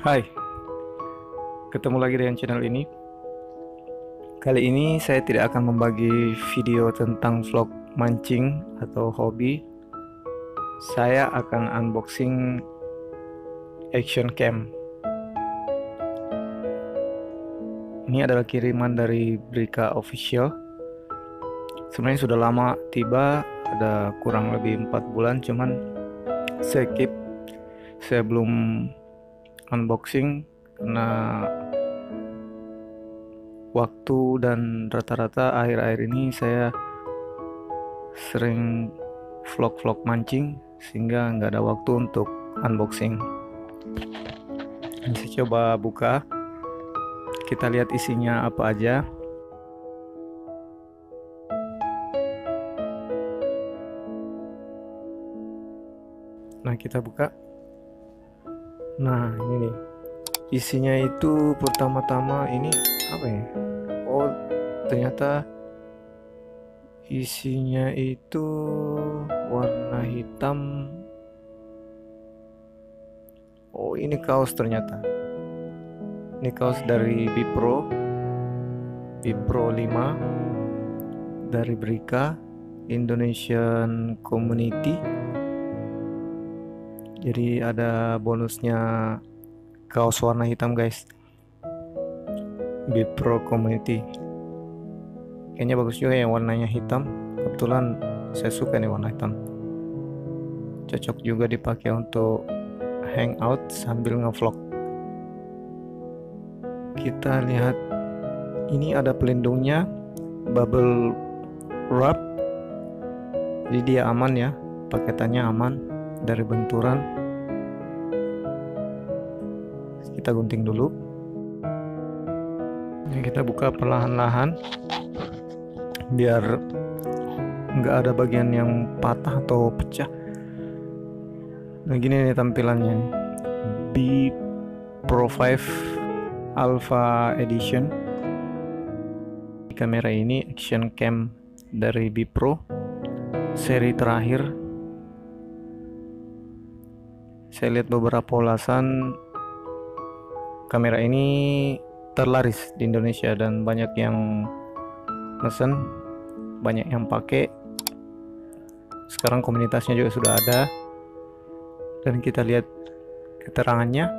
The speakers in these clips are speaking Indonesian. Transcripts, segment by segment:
Hai, ketemu lagi dengan channel ini. Kali ini saya tidak akan membagi video tentang vlog mancing atau hobi. Saya akan unboxing action cam. Ini adalah kiriman dari Brika Official. Sebenarnya sudah lama tiba, ada kurang lebih 4 bulan, cuman saya keep, saya belum unboxing karena waktu dan rata-rata akhir-akhir ini saya sering vlog-vlog mancing sehingga nggak ada waktu untuk unboxing. Saya coba buka, kita lihat isinya apa aja. Nah, kita buka. Nah, ini nih isinya. Itu pertama-tama ini apa ya? Oh, ternyata isinya itu warna hitam. Oh, ini kaos ternyata. Ini kaos dari Bipro 5 dari Brika Indonesian Community. Jadi ada bonusnya kaos warna hitam, guys. Bipro Community. Kayaknya bagus juga yang warnanya hitam. Kebetulan saya suka nih warna hitam. Cocok juga dipakai untuk hangout sambil ngevlog. Kita lihat, ini ada pelindungnya, bubble wrap. Jadi dia aman ya, paketannya aman dari benturan. Kita gunting dulu. Ini kita buka perlahan-lahan biar nggak ada bagian yang patah atau pecah. Nah, gini nih tampilannya. B Pro 5 Alpha Edition. Kamera ini action cam dari Bipro seri terakhir. Saya lihat beberapa ulasan, kamera ini terlaris di Indonesia dan banyak yang mesen, banyak yang pakai. Sekarang komunitasnya juga sudah ada. Dan kita lihat keterangannya.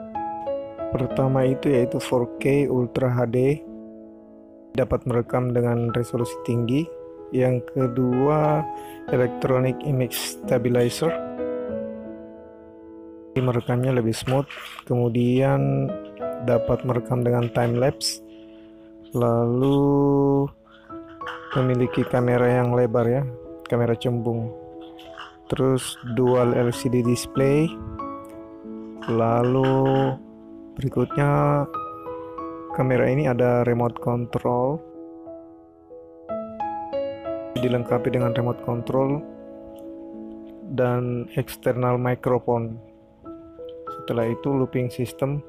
Pertama itu yaitu 4K Ultra HD, dapat merekam dengan resolusi tinggi. Yang kedua, Electronic Image Stabilizer, merekamnya lebih smooth. Kemudian dapat merekam dengan time lapse. Lalu memiliki kamera yang lebar ya, kamera cembung. Terus dual LCD display. Lalu berikutnya, kamera ini ada remote control, dilengkapi dengan remote control dan external microphone. Setelah itu looping system,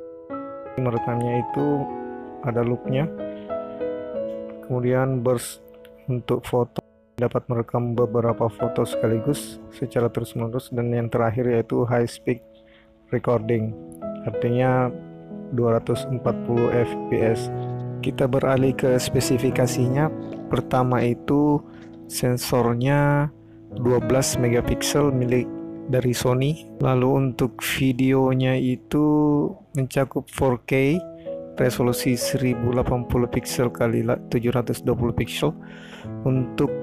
merekamnya itu ada loopnya. Kemudian burst untuk foto, dapat merekam beberapa foto sekaligus secara terus-menerus. Dan yang terakhir yaitu high speed recording, artinya 240 fps. Kita beralih ke spesifikasinya. Pertama itu sensornya 12 megapiksel milik dari Sony. Lalu untuk videonya itu mencakup 4K, resolusi 1080 piksel kali 720 piksel. Untuk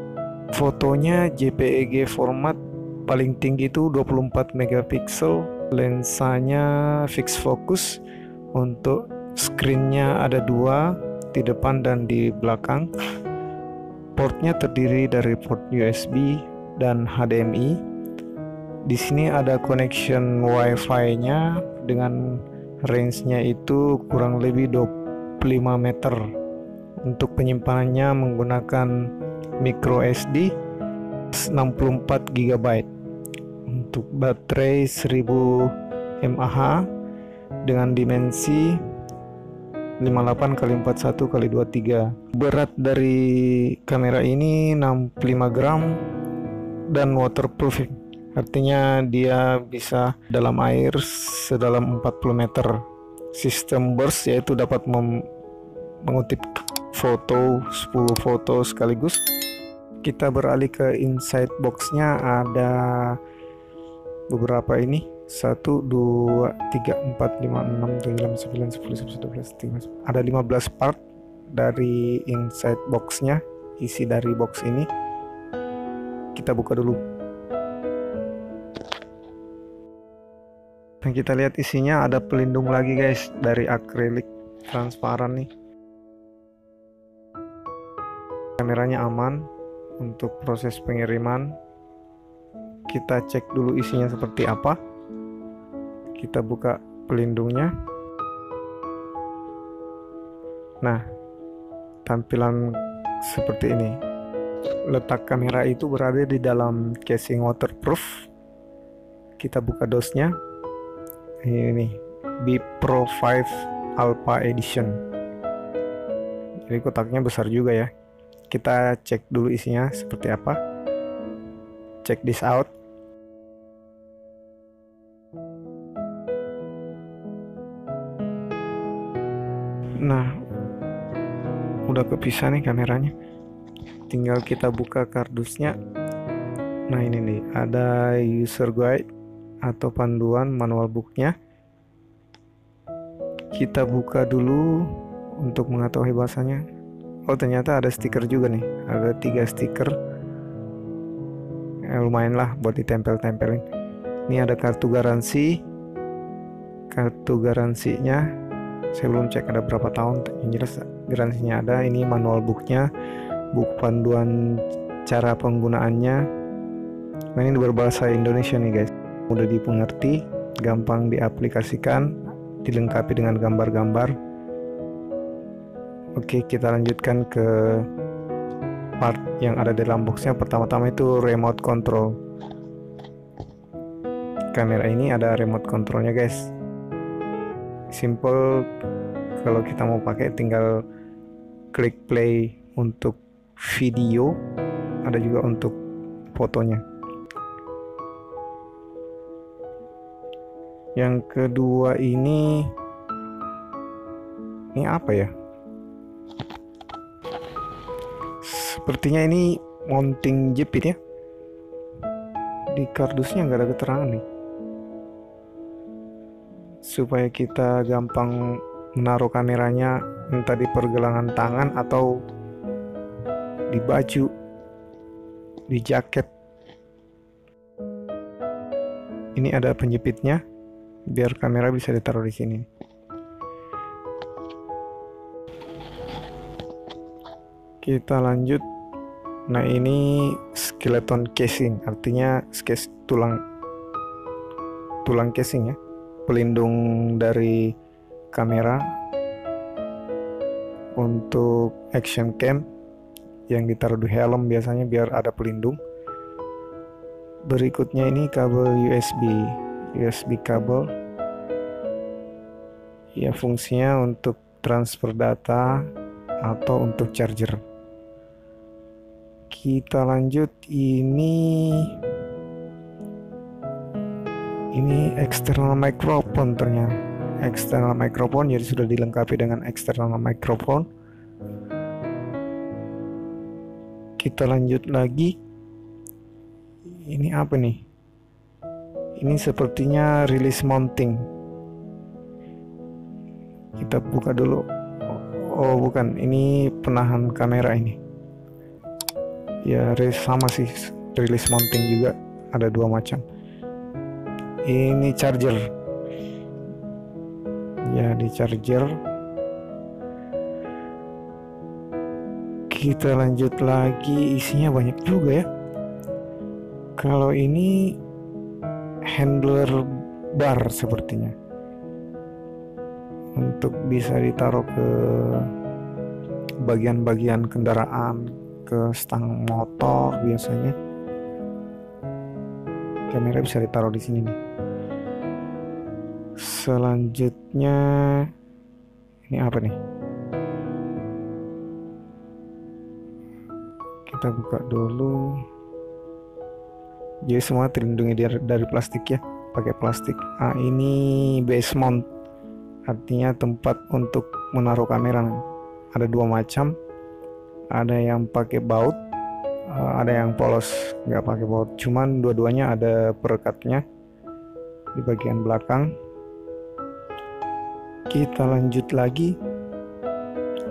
fotonya JPEG format, paling tinggi itu 24 megapiksel. Lensanya fixed focus. Untuk screennya ada 2, di depan dan di belakang. Portnya terdiri dari port USB dan HDMI. Di sini ada connection Wi-Fi-nya dengan range-nya itu kurang lebih 25 meter. Untuk penyimpanannya menggunakan micro SD 64 GB. Untuk baterai 1000 mAh dengan dimensi 58x41x23. Berat dari kamera ini 65 gram dan waterproof, artinya dia bisa dalam air sedalam 40 meter. sistem burst, yaitu dapat mengutip foto 10 foto sekaligus. Kita beralih ke inside box-nya, ada beberapa ini 1, 2, 3, 4, 5, 6, 7, 8, 9, 10, 11, 12, 13. Ada 15 part dari inside box-nya, isi dari box ini. Kita buka dulu. Dan kita lihat isinya ada pelindung lagi guys, dari akrilik transparan nih. Kameranya aman untuk proses pengiriman. Kita cek dulu isinya seperti apa. Kita buka pelindungnya. Nah, tampilan seperti ini. Letak kamera itu berada di dalam casing waterproof. Kita buka dosnya. Ini B Pro 5 Alpha Edition. Jadi kotaknya besar juga ya. Kita cek dulu isinya seperti apa. Check this out. Nah, udah kepisah nih kameranya. Tinggal kita buka kardusnya. Nah, ini nih, ada user guide atau panduan manual booknya. Kita buka dulu untuk mengetahui bahasanya. Oh, ternyata ada stiker juga nih. Ada 3 stiker. Lumayan lah buat ditempel-tempelin. Ini ada kartu garansi. Kartu garansinya saya belum cek ada berapa tahun. Yang jelas garansinya ada. Ini manual booknya, buku panduan cara penggunaannya. Nah, ini berbahasa Indonesia nih guys, mudah dipengerti, gampang diaplikasikan, dilengkapi dengan gambar-gambar. Oke, kita lanjutkan ke part yang ada di dalam boxnya. Pertama-tama itu remote control. Kamera ini ada remote controlnya guys. Simple, kalau kita mau pakai tinggal klik play untuk video, ada juga untuk fotonya. Yang kedua ini apa ya? Sepertinya ini mounting jepit ya. Di kardusnya nggak ada keterangan nih. Supaya kita gampang menaruh kameranya, entah di pergelangan tangan atau di baju, di jaket. Ini ada penjepitnya, biar kamera bisa ditaruh di sini. Kita lanjut. Nah, ini skeleton casing, artinya tulang casing ya, pelindung dari kamera untuk action cam yang ditaruh di helm biasanya biar ada pelindung. Berikutnya ini kabel USB kabel ya, fungsinya untuk transfer data atau untuk charger. Kita lanjut, ini external microphone, ternyata external microphone, jadi sudah dilengkapi dengan external microphone. Kita lanjut lagi. Ini apa nih? Ini sepertinya release mounting. Kita buka dulu. Oh bukan, ini penahan kamera ini. Ya sama sih, release mounting juga, ada 2 macam. Ini charger. Ya, di charger. Kita lanjut lagi, isinya banyak juga ya. Kalau ini handler bar sepertinya, untuk bisa ditaruh ke bagian-bagian kendaraan, ke stang motor biasanya. Kamera bisa ditaruh di sini nih. Selanjutnya ini apa nih? Kita buka dulu. Jadi semua terlindungi dari plastik ya, pakai plastik. Ini base mount artinya tempat untuk menaruh kamera. Ada dua macam, ada yang pakai baut, ada yang polos nggak pakai baut, cuman dua-duanya ada perekatnya di bagian belakang. Kita lanjut lagi.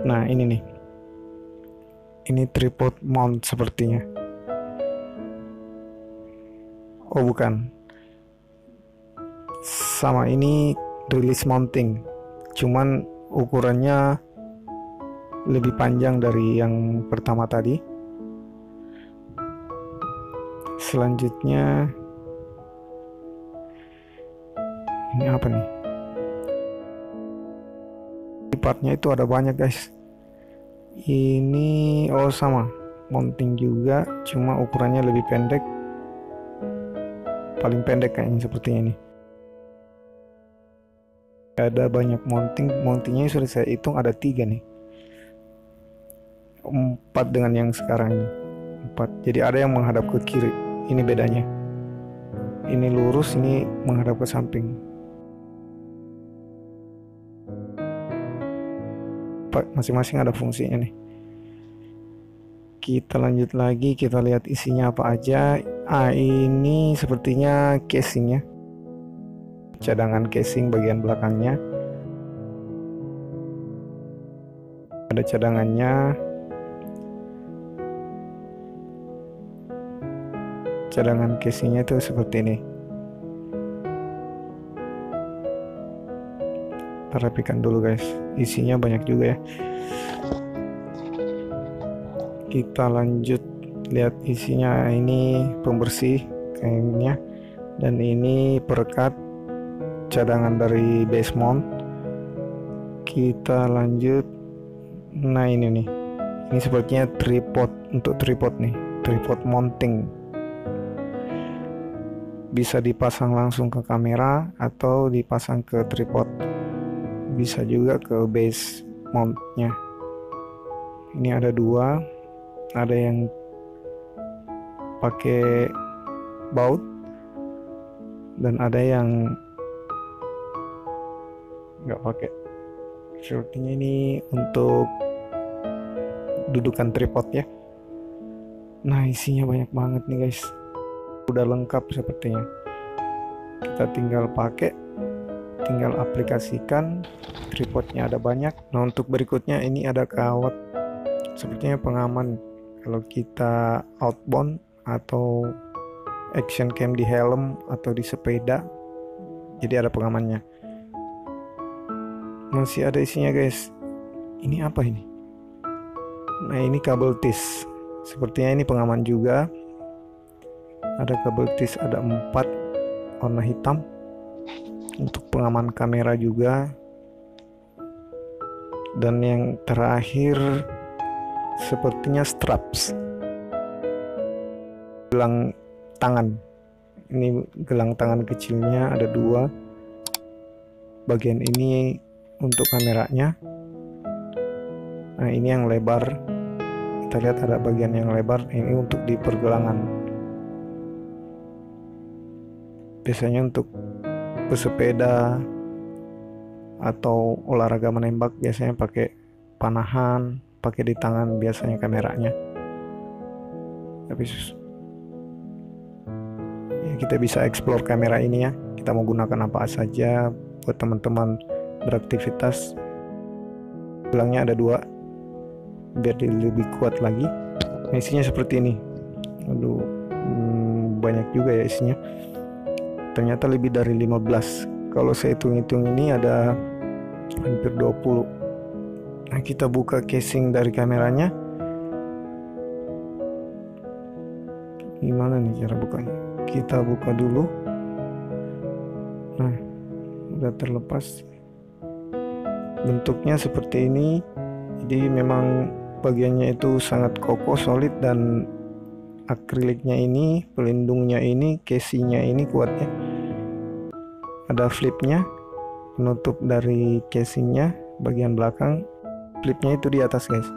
Nah ini nih, ini tripod mount sepertinya. Oh bukan, sama ini release mounting, cuman ukurannya lebih panjang dari yang pertama tadi. Selanjutnya ini apa nih? Partnya itu ada banyak guys. Ini oh sama, mounting juga, cuma ukurannya lebih pendek. Paling pendek kayaknya seperti ini. Ada banyak mountingnya sudah saya hitung ada 3 nih. 4 dengan yang sekarang ini. 4. Jadi ada yang menghadap ke kiri. Ini bedanya. Ini lurus, ini menghadap ke samping. Masing-masing ada fungsinya nih. Kita lanjut lagi, kita lihat isinya apa aja. Ini sepertinya casingnya, cadangan casing bagian belakangnya. Ada cadangannya. Cadangan casingnya itu seperti ini. Kita rapikan dulu guys, isinya banyak juga ya. Kita lanjut lihat isinya. Ini pembersih kayaknya, dan ini perekat cadangan dari base mount. Kita lanjut. Nah ini nih, ini sepertinya tripod, untuk tripod nih, tripod mounting. Bisa dipasang langsung ke kamera atau dipasang ke tripod, bisa juga ke base mountnya. Ini ada 2, ada yang pakai baut dan ada yang nggak pakai. Sepertinya ini untuk dudukan tripod ya. Nah isinya banyak banget nih guys, udah lengkap sepertinya. Kita tinggal pakai, tinggal aplikasikan. Tripodnya ada banyak. Nah untuk berikutnya ini ada kawat, sepertinya pengaman kalau kita outbound atau action cam di helm atau di sepeda, jadi ada pengamannya. Masih ada isinya guys. Ini apa ini? Nah ini kabel tis, sepertinya ini pengaman juga. Ada kabel tis, ada 4 warna hitam untuk pengaman kamera juga. Dan yang terakhir sepertinya straps, gelang tangan. Ini gelang tangan kecilnya ada 2. Bagian ini untuk kameranya. Nah ini yang lebar, kita lihat ada bagian yang lebar, ini untuk di pergelangan. Biasanya untuk pesepeda atau olahraga menembak biasanya pakai panahan, pakai di tangan biasanya kameranya. Tapi ya, kita bisa explore kamera ini ya, kita mau gunakan apa saja buat teman-teman beraktivitas. Gelangnya ada 2 biar dia lebih kuat lagi. Nah, isinya seperti ini. Aduh, banyak juga ya isinya. Ternyata lebih dari 15. Kalau saya hitung-hitung ini ada hampir 20. Nah kita buka casing dari kameranya. Gimana nih cara bukanya? Kita buka dulu. Nah udah terlepas. Bentuknya seperti ini. Jadi memang bagiannya itu sangat kokoh, solid, dan akriliknya ini, pelindungnya ini, casingnya ini kuatnya. Ada flipnya, penutup dari casingnya bagian belakang. Flipnya itu di atas guys,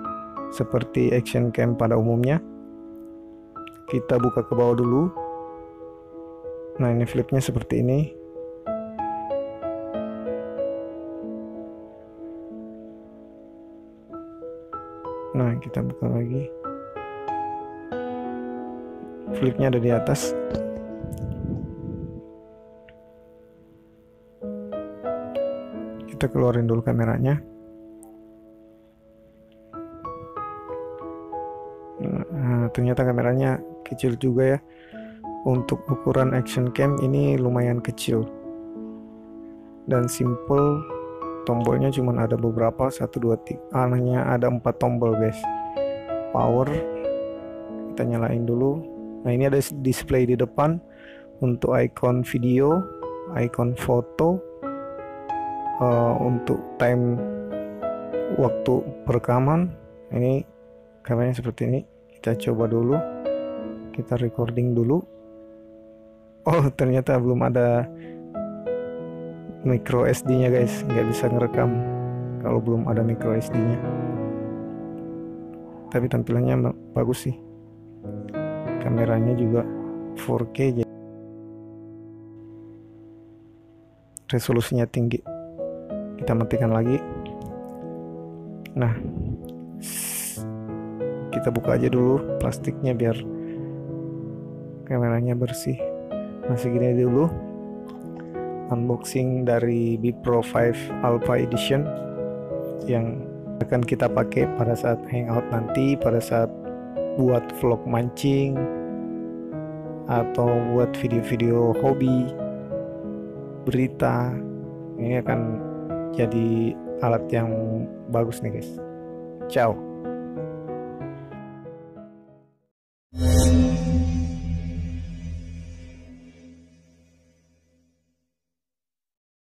seperti action cam pada umumnya. Kita buka ke bawah dulu. Nah ini flipnya seperti ini. Nah, kita buka lagi. Flipnya ada di atas. Kita keluarin dulu kameranya. Nah, ternyata kameranya kecil juga ya. Untuk ukuran action cam ini lumayan kecil dan simple. Tombolnya cuma ada beberapa, 1, 2, 3, hanya ada 4 tombol guys. Power kita nyalain dulu. Nah, ini ada display di depan untuk icon video, icon foto, untuk time waktu perekaman. Ini kameranya seperti ini. Kita coba dulu, kita recording dulu. Oh, ternyata belum ada micro SD nya guys, nggak bisa ngerekam kalau belum ada micro SD nya, tapi tampilannya bagus sih, kameranya juga 4K, resolusinya tinggi. Kita matikan lagi. Nah, kita buka aja dulu plastiknya biar kameranya bersih. Nah, segini dulu unboxing dari B Pro 5 Alpha Edition yang akan kita pakai pada saat hangout nanti, pada saat buat vlog mancing atau buat video-video hobi, berita. Ini akan jadi alat yang bagus nih guys. Ciao.